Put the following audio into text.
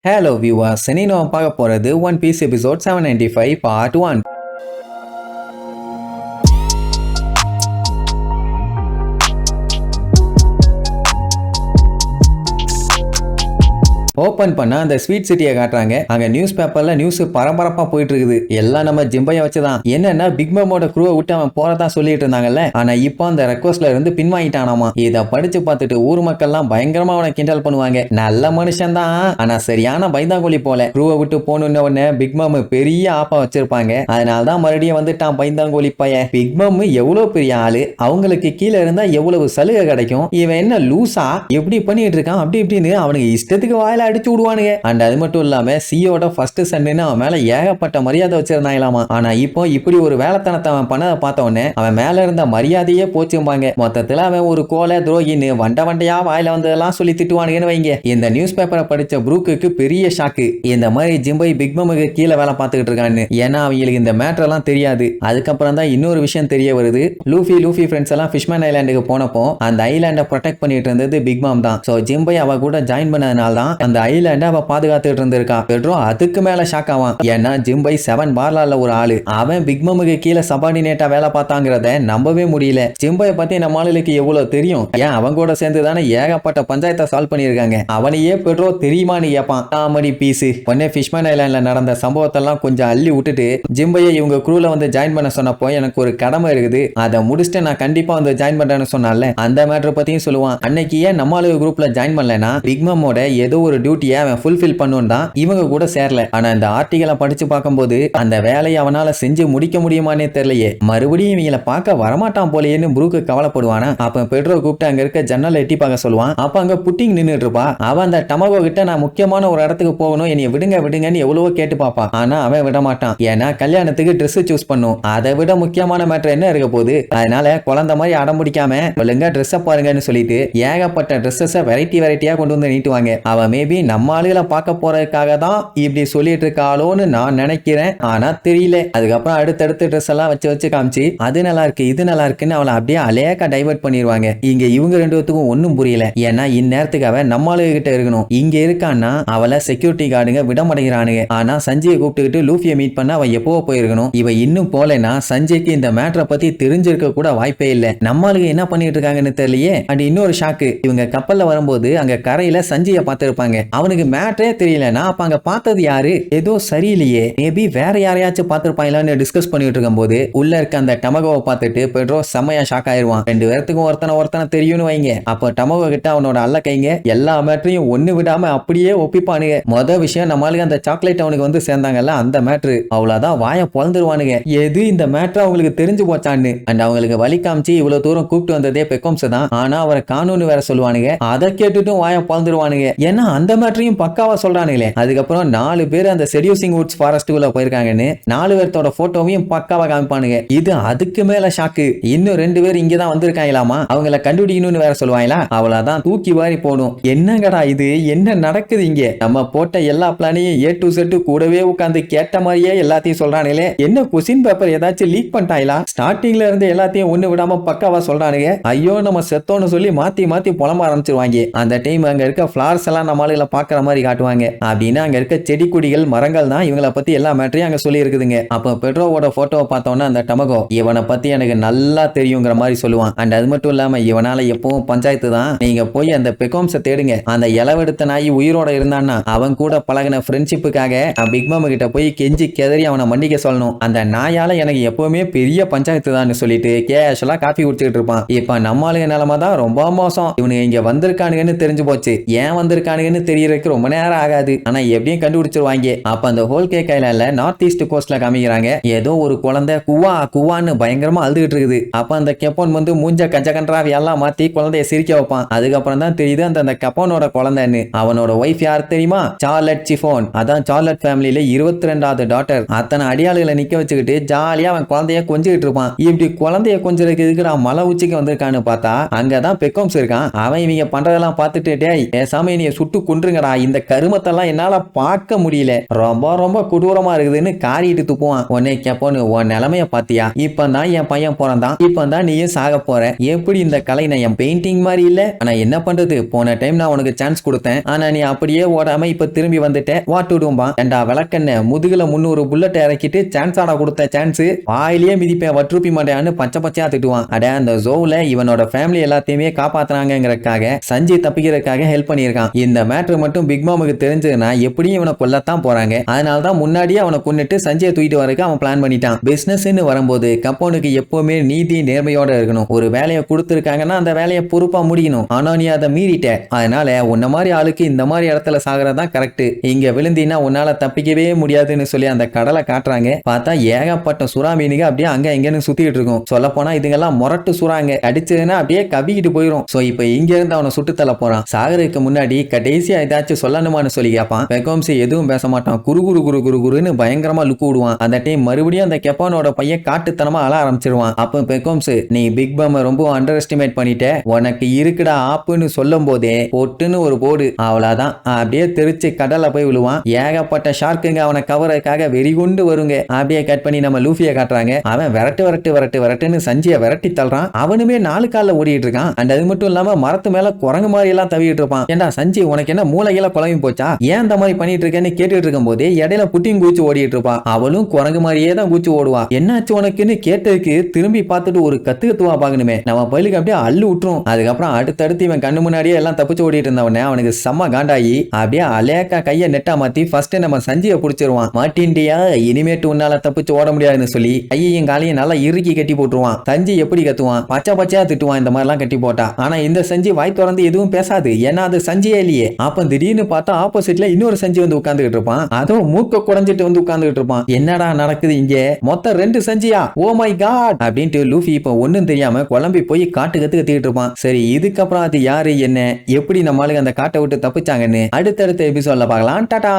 Hello viewers, இன்னைக்கு நம்ம பார்க்க போறது One Piece episode 795 part 1. Open பண்ணா அந்த ஸ்வீட் சிட்டியை காட்டுறாங்க. அங்க நியூஸ் பேப்பர்ல நியூஸ் பரபரப்பா போயிட்டு இருக்குது. எல்லாம் நம்ம ஜிம்பைய வச்சுதான். என்னன்னா பிக் மாமோட க்ரூவை விட்டு அவன் போறதா சொல்லிட்டு இருந்தாங்கல்ல. ஆனா இப்போ அந்த ரெக்வஸ்ட்ல இருந்து பின்வாங்கிட்டானாமா. இத படிச்சு பார்த்துட்டு ஊர் மக்கள்லாம் பயங்கரமா அவனை கிண்டல் பண்ணுவாங்க. நல்ல மனுஷன் தான், ஆனா சரியான பைந்தாங்கோலி போல. க்ரூவை விட்டு போன உடனே பிக் மாம் பெரிய ஆப்பா வச்சிருப்பாங்க. அதனாலதான் மறுபடியும் வந்துட்டான் பைந்தாங்கோலி பையன். பிக் மாம் எவ்வளவு பெரிய ஆளு, அவங்களுக்கு கீழே இருந்தா எவ்வளவு சலுகை கிடைக்கும். இவன் என்ன லூசா எப்படி பண்ணிட்டு இருக்கான் அப்படி இப்படின்னு அவனுக்கு இஷ்டத்துக்கு வாயில அடிச்சு விடுவானுங்க. அண்ட் அது மட்டும் இல்லாம சியோட ஃபர்ஸ்ட் சன்னு அவன் மேல ஏகப்பட்ட மரியாதை வச்சிருந்தாங்களாமா. ஆனா இப்போ இப்படி ஒரு வேலைத்தனத்தை அவன் பண்ணதை பார்த்த உடனே அவன் மேல இருந்த மரியாதையே போச்சும்பாங்க. மொத்தத்துல அவன் ஒரு கோலை துரோகின்னு வண்டையா வாயில வந்ததெல்லாம் சொல்லி திட்டுவானுங்கன்னு வைங்க. இந்த நியூஸ் பேப்பரை படிச்ச ப்ரூக்கு பெரிய ஷாக்கு. இந்த மாதிரி ஜிம்பை பிக் மாமுக்கு கீழே வேலை பார்த்துக்கிட்டு இருக்கான்னு. ஏன்னா அவங்களுக்கு இந்த மேட்டர் எல்லாம் தெரியாது. அதுக்கப்புறம் தான் இன்னொரு விஷயம் தெரிய வருது. லூஃபி ஃப்ரெண்ட்ஸ் எல்லாம் ஃபிஷ்மேன் ஐலாண்டுக்கு போனப்போ அந்த ஐலாண்டை ப்ரொடெக்ட் பண்ணிட்டு இருந்தது பிக் மாம் தான். சோ ஜிம்பை அவ கூட ஜாயின் பண்ணதுனால தான் அந்த ஐலாண்ட அவ பாதுகாத்துட்டு இருந்திருக்கா. பெட்ரோ அதுக்கு மேல ஷாக் ஆவான். ஏன்னா ஜிம்பை 7 பார்லால ஒரு ஆளு. அவன் பிக் மாமுக்கு கீழே சபார்டினேட்டா வேலை பார்த்தாங்கிறத நம்பவே முடியல. ஜிம்பை பத்தி நம்ம ஆளுக்கு எவ்வளவு தெரியும். ஏன் அவங்க கூட சேர்ந்து தானே ஏகப்பட்ட பஞ்சாயத்தை சால்வ் பண்ணிருக்காங்க. அவனையே பெட்ரோ தெரியுமான்னு கேட்பான். Comedy piece. உடனே ஃபிஷ்மேன் ஐலாண்ட்ல நடந்த சம்பவத்தெல்லாம் கொஞ்சம் அள்ளி விட்டுட்டு ஜிம்பையை இவங்க க்ரூல வந்து ஜாயின் பண்ண சொன்னப்போ எனக்கு ஒரு கடமை இருக்குது, அதை முடிச்சுட்டு நான் கண்டிப்பா வந்து ஜாயின் பண்றேன்னு சொன்னால அந்த மேட்டர் பத்தியும் சொல்லுவான். அன்னைக்கு ஏன் நம்ம ஆளு குரூப்ல ஜாயின் பண்ணலனா பிக் மாமோட ஏதோ ஒரு டியூட்டியை அவன் ஃபுல்ஃபில் பண்ணும் தான் இவங்க கூட சேரல. ஆனா இந்த ஆர்டிகலை படிச்சு பார்க்கும்போது அந்த வேலையை அவனால செஞ்சு முடிக்க முடியுமானே தெரியலையே. மறுபடியும் இவங்களை பார்க்க வரமாட்டான் போலேன்னு ப்ரூக்கு கவலைப்படுவானா. அப்ப பெட்ரோ கூப்பிட்டு அங்க இருக்க ஜன்னல் எட்டி பார்க்க சொல்லுவான். அப்ப அங்க புட்டிங் நின்னுட்டு இருப்பா. அவன் அந்த டமகோ கிட்ட நான் முக்கியமான ஒரு இடத்துக்கு போகணும், என்னைய விடுங்கன்னு எவ்வளவோ கேட்டு பாப்பா. ஆனா அவன் விட மாட்டான். ஏன்னா கல்யாணத்துக்கு ட்ரெஸ் சூஸ் பண்ணும். அதை விட முக்கியமான மேட்டர் என்ன இருக்க போகுது. அதனால குழந்தை மாதிரி அடம் பிடிக்காம ஒழுங்கா ட்ரெஸ் பாருங்கன்னு சொல்லிட்டு ஏகப்பட்ட ட்ரெஸ்ஸஸ் வெரைட்டியா கொண்டு வந்து நீட்டுவாங்க. அவன் மேபி நம்ம ஆளுகளை பார்க்க போறதுக்காக தான் இப்படி சொல்லிட்டு இருக்காளோன்னு நான் நினைக்கிறேன். ஆனா தெரியல. அதுக்கப்புறம் அடுத்தடுத்து ட்ரெஸ் எல்லாம் வச்சு காமிச்சு அது நல்லா இருக்கு இது நல்லா இருக்குன்னு அவளை அப்படியே அலேக்கா டைவர்ட் பண்ணிடுவாங்க. இங்க இவங்க ரெண்டு பேத்துக்கும் ஒன்னும் புரியல. ஏன்னா இந்நேரத்துக்கு அவன் நம்ம ஆளுக கிட்ட இருக்கணும். இங்க இருக்கான்னா அவளை செக்யூரிட்டி கார்டுங்க விட மாட்டேங்கிறானுங்க. ஆனா சஞ்சயை கூப்பிட்டுக்கிட்டு லூஃபியை மீட் பண்ண அவன் எப்போ போயிருக்கணும். இவ இன்னும் போலனா சஞ்சய்க்கு இந்த மேட்டரை பத்தி தெரிஞ்சிருக்க கூட வாய்ப்பே இல்ல. நம்ம ஆளுங்க என்ன பண்ணிட்டு இருக்காங்கன்னு தெரியலையே. அண்ட் இன்னொரு ஷாக்கு, இவங்க கப்பல்ல வரும்போது அங்க கரையில சஞ்சய பார்த்திருப்பாங்க. அவனுக்கு மேட்டரே தெரியலனா அப்ப அங்க பார்த்தது யாரு? ஏதோ சரியில்லையே. மேபி வேற யாரையாச்சும் பார்த்திருப்பாங்களான்னு டிஸ்கஸ் பண்ணிட்டு இருக்கும் போது உள்ள இருக்க அந்த டமகோவை பார்த்துட்டு பெட்ரோ செம்மையா ஷாக் ஆயிருவான். ரெண்டு பேர்த்துக்கும் ஒருத்தனை தெரியும்னு வைங்க. அப்ப டமகோ கிட்ட அவனோட அல்ல கைங்க எல்லா மேட்டரையும் ஒண்ணு விடாம அப்படியே ஒப்பிப்பானுங்க. மொத விஷயம் நம்மளுக்கு அந்த சாக்லேட் அவனுக்கு வந்து சேர்ந்தாங்கல்ல அந்த மேட்ரு, அவ்வளவுதான் வாய பொழந்துருவானுங்க. எது இந்த மேட்டர் அவங்களுக்கு தெரிஞ்சு போச்சான்னு. அண்ட் அவங்களுக்கு வழி காமிச்சு இவ்வளவு தூரம் கூப்பிட்டு வந்ததே பெக்கோம்ஸ் தான். ஆனா அவரை காணும்னு வேற சொல்லுவானுங்க. அதை கேட்டுட்டும் வாய பொழந்துருவானுங்க. ஏன்னா அந்த மேட்டரையும் பக்காவா சொல்றானுங்களே. அதுக்கப்புறம் 4 பேர் அந்த செடியூசிங் வுட்ஸ் ஃபாரஸ்ட்டுக்குள்ள போயிருக்காங்கன்னு 4 பேர்த்தோட போட்டோவையும் பக்காவா காமிப்பானுங்க. இது அதுக்கு மேல ஷாக்கு. இன்னும் 2 பேர் இங்கதான் வந்திருக்காங்களாமா, அவங்கள கண்டுபிடிக்கணும்னு வேற சொல்லுவாங்களா. அவ்வளவுதான் தூக்கி வாரி போடும். என்னங்கடா இது, என்ன நடக்குது இங்க? நம்ம போட்ட எல்லா பிளானையும் A to Z கூடவே உட்கார்ந்து கேட்ட மாதிரியே எல்லாத்தையும் சொல்றானுங்களே. என்ன கொஸ்டின் பேப்பர் ஏதாச்சும் லீக் பண்ணிட்டாங்களா? ஸ்டார்டிங்ல இருந்து எல்லாத்தையும் ஒண்ணு விடாம பக்காவா சொல்றானுங்க. ஐயோ நம்ம செத்தோன்னு சொல்லி மாத்தி புலம்ப ஆரம்பிச்சிருவாங்க. அந்த டைம் அங்க இருக்க ஃபிளார்ஸ் எல்லாம் நம்ம ஆளுகளை பாக்குற மாதிரி காட்டுவாங்க. அப்படின்னா அங்க இருக்க செடி கொடிகள் மரங்கள் தான் இவங்களை பத்தி எல்லா மேட்டரையும் அங்க சொல்லி இருக்குதுங்க. அப்ப பெட்ரோவோட போட்டோவை பார்த்தோன்னா அந்த டமகோ இவனை பத்தி எனக்கு நல்லா தெரியுங்கிற மாதிரி சொல்லுவான். அண்ட் அது மட்டும் இல்லாம இவனால எப்பவும் பஞ்சாயத்து தான். நீங்க போய் அந்த பெக்கோம்ஸை தேடுங்க. அந்த இளவெடுத்த நாய் உயிரோட இருந்தான்னா அவன் கூட பழகின ஃப்ரெண்ட்ஷிப்புக்காக பிக் மாம் கிட்ட போய் கெஞ்சி கெதறி அவனை மன்னிக்க சொல்லணும். அந்த நாயால எனக்கு எப்பவுமே பெரிய பஞ்சாயத்து தான் சொல்லிட்டு கேஷுவலா காஃபி குடிச்சிட்டு இருப்பான். இப்ப நம்மளுக்கு நிலைமை தான் ரொம்ப மோசம். இவனுங்க இங்க வந்திருக்கானுங்கன்னு தெரிஞ்சு போச்சு. ஏன் வந்திருக்கானுங்கன்னு தெரியறதுக்கு ரொம்ப நேரம் ஆகாது. ஆனா எப்படியும் கண்டுபிடிச்சிருவாங்க. அப்ப அந்த ஹோல் கேக் ஐலாண்ட்ல நார்த் ஈஸ்ட் கோஸ்ட்ல காமிக்கிறாங்க. ஏதோ ஒரு குழந்தை குவான்னு பயங்கரமா அழுதுகிட்டு இருக்குது. அப்ப அந்த கெப்போன் வந்து மூஞ்ச கஞ்சகன்றாவி எல்லாம் மாத்தி குழந்தைய சிரிக்க வைப்பான். அதுக்கப்புறம் தான் தெரியுது அந்த கெப்போனோட குழந்தைன்னு. அவனோட ஒய்ஃப் யார் தெரியுமா? சார்லட் சிஃபோன். அதான் சார்லட் ஃபேமிலியில 22வது டாட்டர். அத்தனை அடியாளுகளை நிக்க வச்சுக்கிட்டு ஜாலியா அவன் குழந்தைய கொஞ்சிட்டு இருப்பான். இப்படி குழந்தைய கொஞ்சிருக்கு இருக்கிற மலை உச்சிக்கு வந்திருக்கான்னு பார்த்தா அங்கதான் பெக்கோம்ஸ் இருக்கான். அவன் இவங்க பண்றதெல்லாம் பார்த்துட்டு டேய் பேசாம நீ சுட்டு கொன்றுங்கடா, இந்த கருமத்தெல்லாம் என்னால பார்க்க முடியல, ரொம்ப ரொம்ப கொடூரமா இருக்குதுன்னு காரிட்டு துப்புவான். உன்னை கேப்போன்னு உன் நிலைமைய பாத்தியா, இப்பதான் என் பையன் பிறந்தான், இப்பதான் நீயும் சாக போற, எப்படி இந்த கலை நயம் பெயிண்டிங் மாதிரி இல்ல? ஆனா என்ன பண்றது, போன டைம் நான் உனக்கு சான்ஸ் கொடுத்தேன், ஆனா நீ அப்படியே ஓடாம இப்ப திரும்பி வந்துட்ட, வாட்டுடும்பா. ஏண்டா விளக்கண்ண, முதுகுல 300 புல்லட் இறக்கிட்டு சான்ஸ் ஆடா கொடுத்த சான்ஸ் வாயிலேயே மிதிப்பேன், வற்றுப்பி மாட்டேன்னு பச்சை பச்சையா திட்டுவான். அட அந்த ஜோவுல இவனோட ஃபேமிலி எல்லாத்தையுமே காப்பாத்துறாங்கிறதுக்காக சஞ்சய் தப்பிக்கிறதுக்காக ஹெல்ப் பண்ணியிருக்கான். இந்த மேட்ரு மட்டும் பிக் மாமுக்கு தெரிஞ்சதுன்னா எப்படியும் இவனை கொல்லத்தான் போறாங்க. அதனாலதான் முன்னாடியே அவனை கொன்னுட்டு சஞ்சயை தூக்கிட்டு வரக்கு அவன் பிளான் பண்ணிட்டான். பிசினஸ்ன்னு வரும்போது கம்பவுண்டுக்கு எப்பவுமே நீதி நேர்மையோட இருக்கணும். ஒரு வேலையை கொடுத்துருக்காங்கன்னா அந்த வேலையை பொறுப்பா முடிக்கணும். ஆனா நீ அதை மீறிட்ட, அதனால உன்ன மாதிரி ஆளுக்கு இந்த மாதிரி இடத்துல சாகிறதான் கரெக்ட். இங்க விழுந்தினா உன்னால தப்பிக்கவே முடியாதுன்னு சொல்லி அந்த கடலை காட்டுறாங்க. பார்த்தா ஏகப்பட்ட சுறா மீனுங்க அப்படியே அங்க எங்கன்னு சுத்திட்டு இருக்கும். சொல்ல போனா இதுங்கெல்லாம் முரட்டு சுறாங்க, அடிச்சதுன்னா அப்படியே கவிக்கிட்டு போயிடும். சோ இப்ப இங்க இருந்து அவனை சுட்டு தள்ள போறான். சாகருக்கு முன்னாடி கடைசியா ஏதாச்சும் சொல்லணுமான்னு சொல்லி கேட்பான். பெகோம்ஸ் எதுவும் பேச மாட்டான், குரு குரு குரு குரு குருன்னு பயங்கரமா லுக்கு விடுவான். அந்த டைம் மறுபடியும் அந்த கெப்பானோட பையன் காட்டுத்தனமா அழ ஆரம்பிச்சிருவான். அப்ப பெகோம்ஸ், நீ பிக் பம் ரொம்ப அண்டர் எஸ்டிமேட் பண்ணிட்ட, உனக்கு இருக்குடா ஆப்புன்னு சொல்லும் போதே பொட்டுன்னு ஒரு போடு, அவ்வளவுதான். அப்படியே தெரிச்சு கடல்ல போய் விழுவான். ஏகப்பட்ட ஷார்க்குங்க அவனை கவரக்காக வெறிகுண்டு வருங்க. அப்படியே கட் பண்ணி நம்ம லூஃபியை காட்டுறாங்க. அவன் விரட்டு விரட்டு விரட்டு விரட்டுன்னு சஞ்சியை விரட்டி தள்ளுறான். அவனுமே 4 காலில் ஓடிட்டு இருக்கான். அண்ட் அது மட்டும் இல்லாம மரத்து மேல குரங்கு மாதிரி எல்லாம் தவிட்டு இருப்பான். ஏண்டா சஞ்சி, உனக்கு என்ன மூளையில குழம்பி போச்சா, ஏன் இந்த மாதிரி பண்ணிட்டு இருக்கேன்னு கேட்டுட்டு இருக்கும் போதே இடையில புட்டிங் கூச்சு ஓடிட்டு இருப்பான். அவளும் குரங்கு மாதிரியே தான் கூச்சு ஓடுவா. என்னாச்சு உனக்குன்னு கேட்டதுக்கு திரும்பி பார்த்துட்டு ஒரு கத்துவா பாக்கணுமே, நம்ம பயிலுக்கு அப்படியே அள்ளு விட்டுரும். அதுக்கப்புறம் அடுத்தடுத்து இவன் கண்ணு முன்னாடியே எல்லாம் தப்பிச்சு ஓடிட்டு இருந்தவனே அவனுக்கு செம்ம காண்டாயி அப்படியே அலேக்கா கையை நெட்டா மாத்தி ஃபர்ஸ்ட் நம்ம சஞ்சியை பிடிச்சிருவான். மாட்டின்டியா, இனிமேட்டு உன்னால தப்பிச்சு ஓட முடியாதுன்னு சொல்லி கையையும் காலையும் நல்லா இறுக்கி கட்டி போட்டுருவான். சஞ்சி எப்படி கத்துவான், பச்சை பச்சையா திட்டுவான் இந்த மாதிரிலாம் கட்டி போட்டா. ஆனா இந்த சஞ்சி வாய் திறந்து எதுவும் பேசாது, ஏன்னா அது சஞ்சியே இல்லையே. அப்ப திடீர்னு பார்த்தா ஆப்போசிட்ல இன்னொரு சஞ்சி வந்து உட்கார்ந்துகிட்டு இருப்பான். அதுவும் மூக்க குடைஞ்சிட்டு வந்து உட்கார்ந்துகிட்டு இருப்பான். என்னடா நடக்குது இங்க, மொத்தம் 2 சஞ்சியா, ஓ மை காட் அப்படின்ட்டு லூஃபி இப்ப ஒண்ணும் தெரியாம குழம்பி போய் காட்டு கத்துக்கிட்டு இருப்பான். சரி, இதுக்கப்புறம் அது யாரு என்ன எப்படி நம்மளுக்கு அந்த காட்டை விட்டு தப்பிச்சாங்கன்னு அடுத்தடுத்த எபிசோட்ல பார்க்கலாம். டாடா.